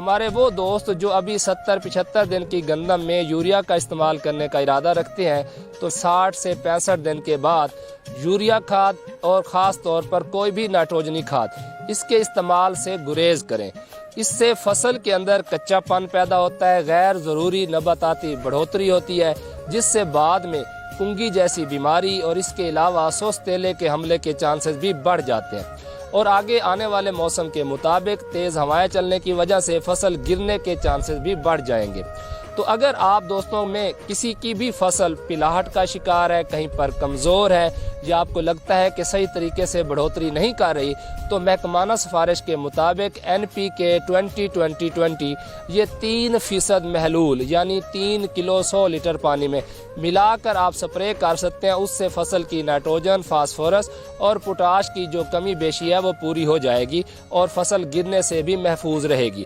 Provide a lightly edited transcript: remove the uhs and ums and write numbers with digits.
ہمارے وہ دوست جو ابھی 70-75 دن کی گندم میں یوریا کا استعمال کرنے کا ارادہ رکھتے ہیں تو 60 سے 65 دن کے بعد یوریا کھاد اور خاص طور پر کوئی بھی نائٹروجنی کھاد اس کے استعمال سے گریز کریں۔ اس سے فصل کے اندر کچا پن پیدا ہوتا ہے، غیر ضروری نباتاتی بڑھوتری ہوتی ہے، جس سے بعد میں کنگھی جیسی بیماری اور اس کے علاوہ سوس تیلے کے حملے کے چانسز بھی بڑھ جاتے ہیں، اور آگے آنے والے موسم کے مطابق تیز ہوائیں چلنے کی وجہ سے فصل گرنے کے چانسز بھی بڑھ جائیں گے۔ تو اگر آپ دوستوں میں کسی کی بھی فصل پلاہٹ کا شکار ہے، کہیں پر کمزور ہے، یا آپ کو لگتا ہے کہ صحیح طریقے سے بڑھوتری نہیں کر رہی، تو محکمانہ سفارش کے مطابق NPK 20-20-20 یہ 3% محلول یعنی 3 کلو 100 لیٹر پانی میں ملا کر آپ سپرے کر سکتے ہیں۔ اس سے فصل کی نائٹروجن، فاسفورس اور پوٹاش کی جو کمی بیشی ہے وہ پوری ہو جائے گی اور فصل گرنے سے بھی محفوظ رہے گی۔